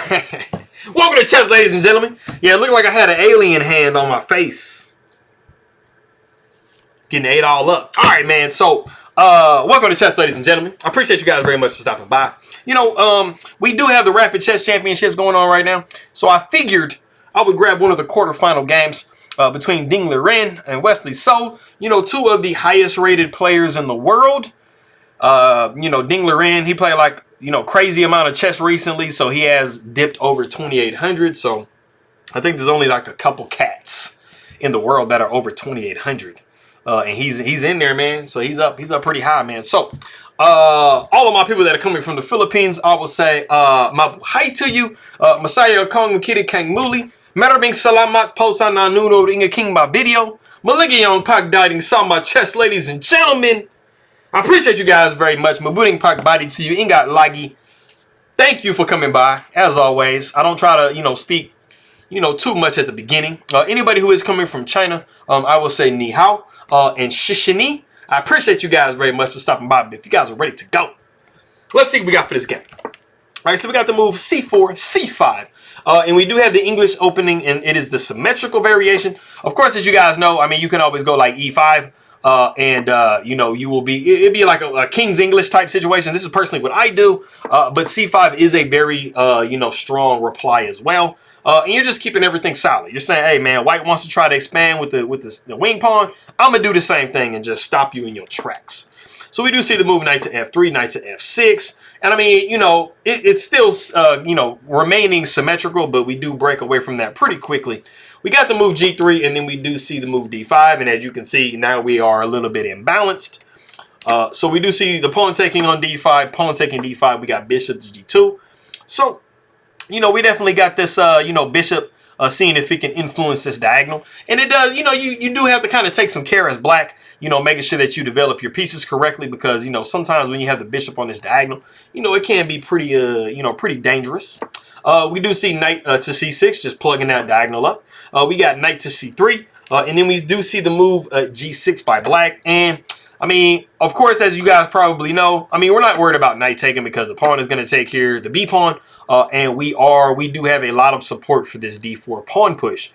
Welcome to chess, ladies and gentlemen. Yeah, it looked like I had an alien hand on my face. Getting ate all up. All right, man. So, welcome to chess, ladies and gentlemen. I appreciate you guys very much for stopping by. You know, we do have the Rapid Chess Championships going on right now. So I figured I would grab one of the quarterfinal games between Liren and Wesley. So, you know, two of the highest rated players in the world. You know, Liren, he played like, you know, crazy amount of chess recently, so he has dipped over 2,800. So I think there's only like a couple cats in the world that are over 2,800, and he's in there, man. So he's up pretty high, man. So all of my people that are coming from the Philippines, I will say my hi to you, Masaya Kong Mukiri Kang Muli, Maraming Salamat po sa nanonood ng aking video. Maligayang pagdating sa mga chess, ladies and gentlemen. I appreciate you guys very much. Mabuting pagbati to you. Ingat lagi. Thank you for coming by. As always, I don't try to, you know, speak, you know, too much at the beginning. Anybody who is coming from China, I will say ni hao and shishini. I appreciate you guys very much for stopping by. But if you guys are ready to go, let's see what we got for this game. All right, so we got the move c4, c5. And we do have the English opening, and it is the symmetrical variation. Of course, as you guys know, I mean, you can always go like e5. You know, you will be, it'd be like a King's English type situation. This is personally what I do, but c5 is a very, you know, strong reply as well. And you're just keeping everything solid. You're saying, hey, man, white wants to try to expand with the wing pawn. I'm going to do the same thing and just stop you in your tracks. So we do see the move knight to f3, knight to f6. And I mean, you know, it's still, you know, remaining symmetrical, but we do break away from that pretty quickly. We got the move g3, and then we do see the move d5. And as you can see, now we are a little bit imbalanced. So we do see the pawn taking on d5, pawn taking d5. We got bishop to g2. So, you know, we definitely got this, you know, bishop seeing if it can influence this diagonal. And it does, you know, you do have to kind of take some care as black, you know, making sure that you develop your pieces correctly, because, you know, sometimes when you have the bishop on this diagonal, you know, it can be pretty, you know, pretty dangerous. We do see knight to c6, just plugging that diagonal up. We got knight to c3, and then we do see the move g6 by black. And, I mean, of course, as you guys probably know, I mean, we're not worried about knight taking because the pawn is going to take here the b pawn. And we do have a lot of support for this d4 pawn push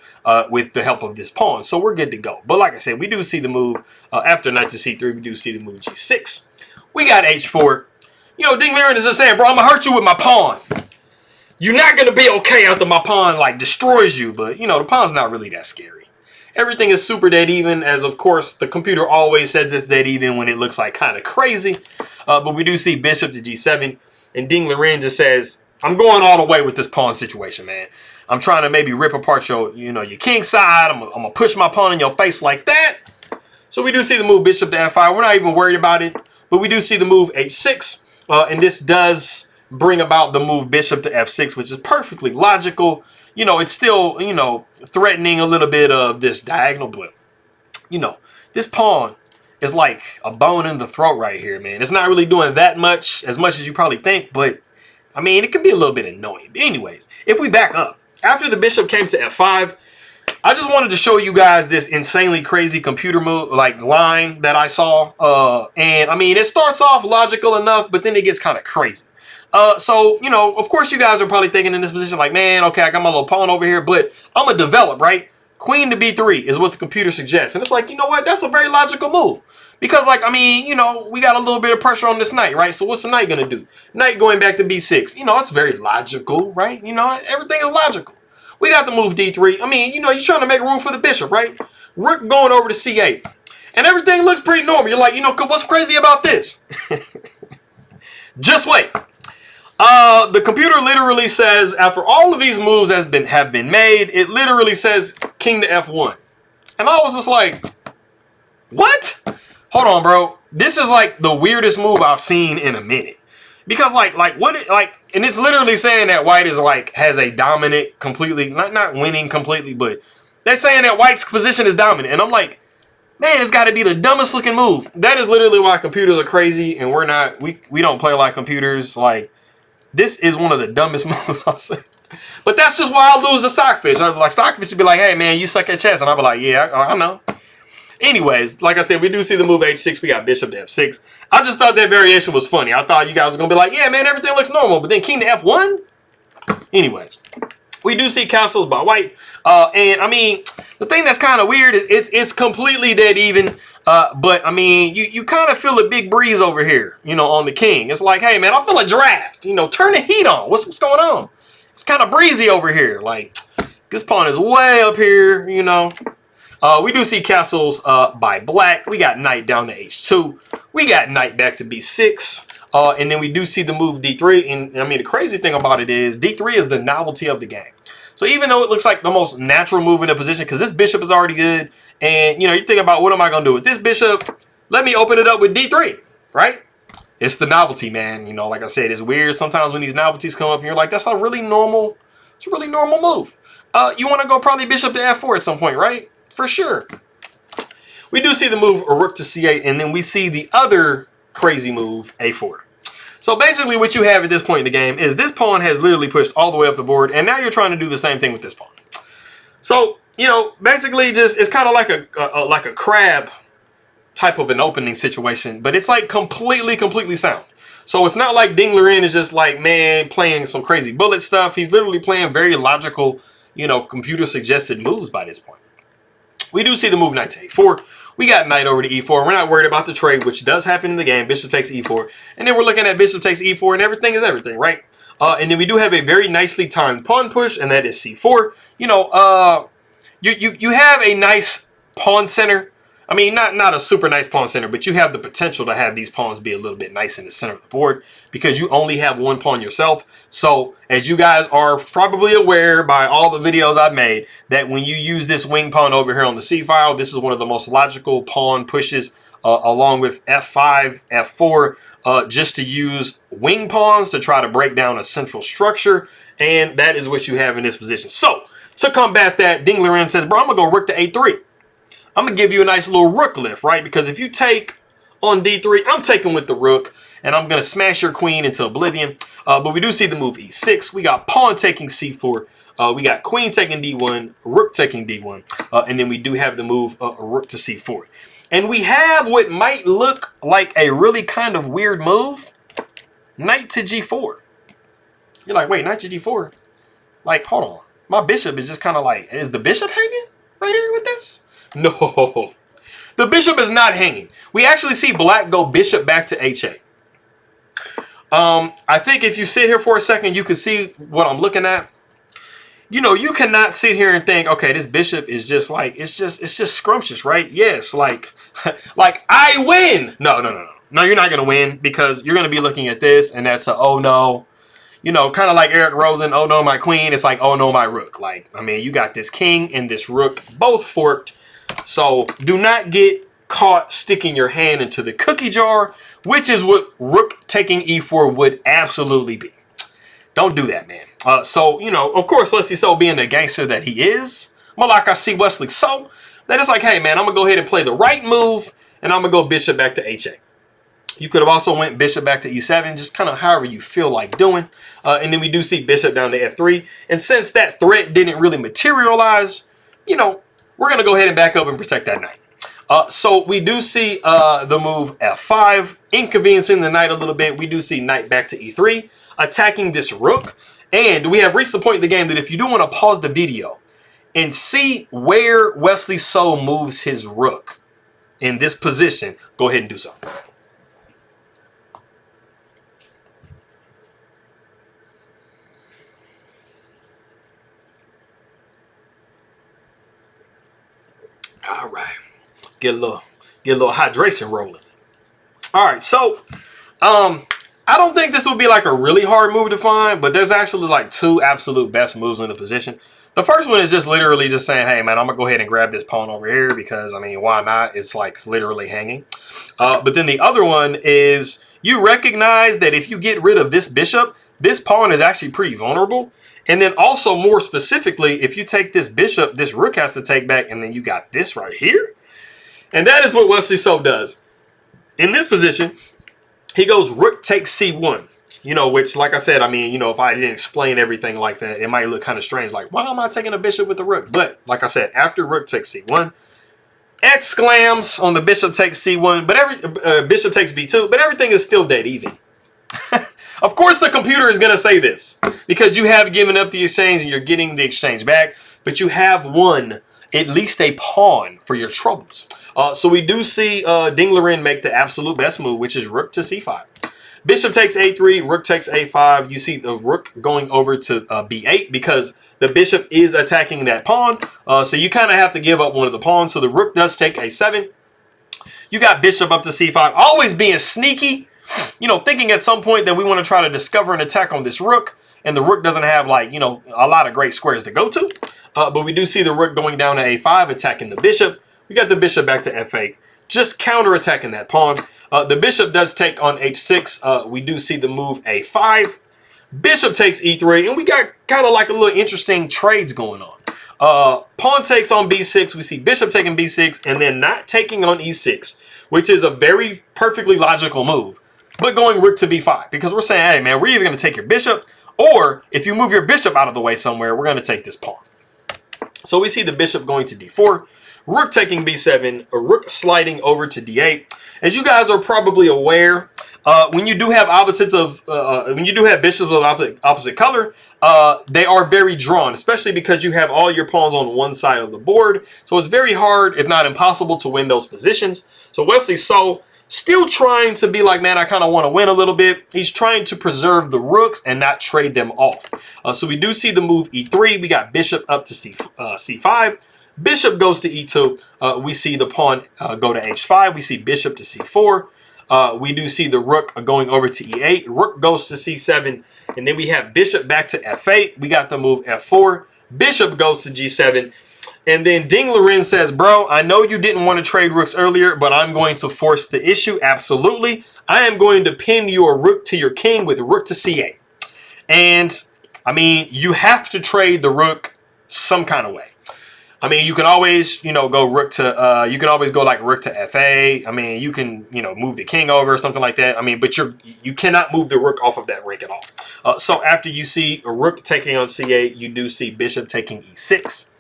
with the help of this pawn. So we're good to go. But like I said, we do see the move after knight to c3. We do see the move g6. We got h4. You know, Liren is just saying, bro, I'm going to hurt you with my pawn. You're not going to be okay after my pawn, like, destroys you. But, you know, the pawn's not really that scary. Everything is super dead even, as, of course, the computer always says it's dead even when it looks like kind of crazy. But we do see bishop to g7. And Liren just says, I'm going all the way with this pawn situation, man. I'm trying to maybe rip apart your, you know, your king side. I'm going to push my pawn in your face like that. So we do see the move bishop to f5. We're not even worried about it. But we do see the move h6. And this does bring about the move bishop to f6, which is perfectly logical. You know, it's still, you know, threatening a little bit of this diagonal, but, you know, this pawn is like a bone in the throat right here, man. It's not really doing that much, as you probably think, but, I mean, it can be a little bit annoying. But anyways, if we back up, after the bishop came to f5, I just wanted to show you guys this insanely crazy computer move, like line that I saw. And, I mean, it starts off logical enough, but then it gets kind of crazy. So, you know, of course you guys are probably thinking in this position like, man, okay, I got my little pawn over here, but I'm going to develop, right? Queen to b3 is what the computer suggests. And it's like, you know what? That's a very logical move. Because, like, I mean, you know, we got a little bit of pressure on this knight, right? So what's the knight going to do? Knight going back to b6. You know, it's very logical, right? You know, everything is logical. We got the move d3. I mean, you know, you're trying to make room for the bishop, right? Rook going over to c8. And everything looks pretty normal. You're like, you know, what's crazy about this? Just wait. The computer literally says, after all of these moves have been made, it literally says king to f1. And I was just like, what? Hold on, bro. This is like the weirdest move I've seen in a minute. Because and it's literally saying that white is like, has a dominant completely, not winning completely, but they're saying that white's position is dominant. And I'm like, man, it's got to be the dumbest looking move. That is literally why computers are crazy and we're not, we don't play like computers. Like, this is one of the dumbest moves I've seen. But that's just why I lose to Stockfish. Like, Stockfish would be like, hey, man, you suck at chess. And I'll be like, yeah, I know. Anyways, like I said, we do see the move h6. We got bishop to f6. I just thought that variation was funny. I thought you guys were going to be like, yeah, man, everything looks normal. But then king to f1? Anyways, we do see castles by white. And I mean, the thing that's kind of weird is it's completely dead even. But I mean, you kind of feel a big breeze over here, you know, on the king. It's like, hey man, I feel a draft. You know, turn the heat on. What's going on? It's kind of breezy over here. Like, this pawn is way up here, you know. We do see castles by black. We got knight down to h2. We got knight back to b6. And then we do see the move d3. And I mean, the crazy thing about it is d3 is the novelty of the game. So even though it looks like the most natural move in the position, because this bishop is already good, and you know, you think about what am I going to do with this bishop? Let me open it up with d3, right? It's the novelty, man. You know, like I said, it's weird sometimes when these novelties come up and you're like, that's a really normal, it's a really normal move. You want to go probably bishop to f4 at some point, right? For sure. We do see the move rook to c8, and then we see the other crazy move, a4. So basically what you have at this point in the game is this pawn has literally pushed all the way up the board, and now you're trying to do the same thing with this pawn. So, you know, basically just, it's kind of like a crab type of an opening situation, but it's like completely sound. So it's not like Liren is just like, man, playing some crazy bullet stuff. He's literally playing very logical, you know, computer suggested moves by this point. We do see the move knight to a4. We got knight over to e4. We're not worried about the trade, which does happen in the game. Bishop takes e4. And then we're looking at bishop takes e4, and everything is everything, right? And then we do have a very nicely timed pawn push, and that is c4. You know, you have a nice pawn center. I mean, not a super nice pawn center, but you have the potential to have these pawns be a little bit nice in the center of the board because you only have one pawn yourself. So, as you guys are probably aware by all the videos I've made, that when you use this wing pawn over here on the c file, this is one of the most logical pawn pushes along with f5, f4, just to use wing pawns to try to break down a central structure. And that is what you have in this position. So, to combat that, Liren says, bro, I'm going to go rook to a3. I'm going to give you a nice little rook lift, right? Because if you take on d3, I'm taking with the rook, and I'm going to smash your queen into oblivion. But we do see the move e6. We got pawn taking c4. We got queen taking d1, rook taking d1. And then we do have the move rook to c4. And we have what might look like a really kind of weird move, knight to g4. You're like, wait, knight to g4? Like, hold on. My bishop is just kind of like, is the bishop hanging right here with this? No, the bishop is not hanging. We actually see black go bishop back to h8. I think if you sit here for a second, you can see what I'm looking at. You know, you cannot sit here and think, okay, this bishop is just like, it's just scrumptious, right? Yes, like I win. No, you're not going to win because you're going to be looking at this and that's a, oh no. You know, kind of like Eric Rosen, oh no, my queen. It's like, oh no, my rook. Like, I mean, you got this king and this rook both forked. So do not get caught sticking your hand into the cookie jar, which is what rook taking e4 would absolutely be. Don't do that, man. So, you know, of course, Wesley So being the gangster that he is, well, like I see Wesley So, that it's like, hey, man, I'm going to go ahead and play the right move, and I'm going to go bishop back to h8. You could have also went bishop back to e7, just kind of however you feel like doing. And then we do see bishop down to f3. And since that threat didn't really materialize, you know, we're going to go ahead and back up and protect that knight. So we do see the move f5, inconveniencing the knight a little bit. We do see knight back to e3, attacking this rook. And we have reached the point in the game that if you do want to pause the video and see where Wesley So moves his rook in this position, go ahead and do so. All right, get a little hydration rolling. All right, so I don't think this would be like a really hard move to find, but there's actually like two absolute best moves in the position. The first one is just literally just saying, hey man, I'm gonna go ahead and grab this pawn over here because I mean, why not? It's like literally hanging. But then the other one is you recognize that if you get rid of this bishop, this pawn is actually pretty vulnerable. And then also more specifically, if you take this bishop, this rook has to take back, and then you got this right here. And that is what Wesley So does. In this position, he goes rook takes c1. You know, which, like I said, I mean, you know, if I didn't explain everything like that, it might look kind of strange. Like, why am I taking a bishop with the rook? But, like I said, after rook takes c1, exclams on the bishop takes c1, but bishop takes b2, but everything is still dead even. Of course, the computer is going to say this because you have given up the exchange and you're getting the exchange back, but you have won at least a pawn for your troubles. So we do see Liren make the absolute best move, which is rook to c5. Bishop takes a3, rook takes a5. You see the rook going over to b8 because the bishop is attacking that pawn. So you kind of have to give up one of the pawns. So the rook does take a7. You got bishop up to c5, always being sneaky, you know, thinking at some point that we want to try to discover an attack on this rook. And the rook doesn't have, like, you know, a lot of great squares to go to. But we do see the rook going down to a5, attacking the bishop. We got the bishop back to f8, just counterattacking that pawn. The bishop does take on h6. We do see the move a5. Bishop takes e3, and we got kind of like a little interesting trades going on. Pawn takes on b6. We see bishop taking b6, and then not taking on e6, which is a very perfectly logical move. But going rook to b5, because we're saying, hey, man, we're either going to take your bishop, or if you move your bishop out of the way somewhere, we're going to take this pawn. So we see the bishop going to d4, rook taking b7, a rook sliding over to d8. As you guys are probably aware, when you do have opposites of, when you do have bishops of opposite color, they are very drawn, especially because you have all your pawns on one side of the board. So it's very hard, if not impossible, to win those positions. So Wesley still trying to be like, man, I kind of want to win a little bit. He's trying to preserve the rooks and not trade them off. So we do see the move e3. We got bishop up to c5. Bishop goes to e2. We see the pawn go to h5. We see bishop to c4. We do see the rook going over to e8. Rook goes to c7. And then we have bishop back to f8. We got the move f4. Bishop goes to g7. And then Liren says, bro, I know you didn't want to trade rooks earlier, but I'm going to force the issue. Absolutely. I am going to pin your rook to your king with rook to c8. And, I mean, you have to trade the rook some kind of way. I mean, you can always, you know, go rook to, you can always go like rook to f8. I mean, you can, you know, move the king over or something like that. I mean, but you cannot move the rook off of that rank at all. So after you see a rook taking on c8, you do see bishop taking e6.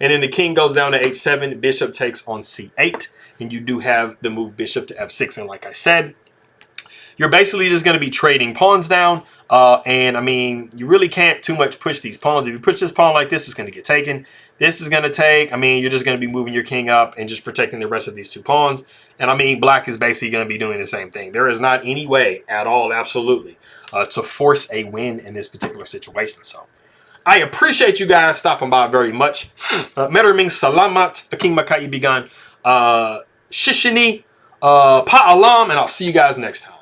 And then the king goes down to h7, bishop takes on c8, and you do have the move bishop to f6. And like I said, you're basically just going to be trading pawns down. And, I mean, you really can't too much push these pawns. If you push this pawn like this, it's going to get taken. This is going to take, I mean, you're just going to be moving your king up and just protecting the rest of these two pawns. And, I mean, black is basically going to be doing the same thing. There is not any way at all, absolutely, to force a win in this particular situation. So I appreciate you guys stopping by very much. Meron salamat, aking makaibigan. Shishini, paalam, and I'll see you guys next time.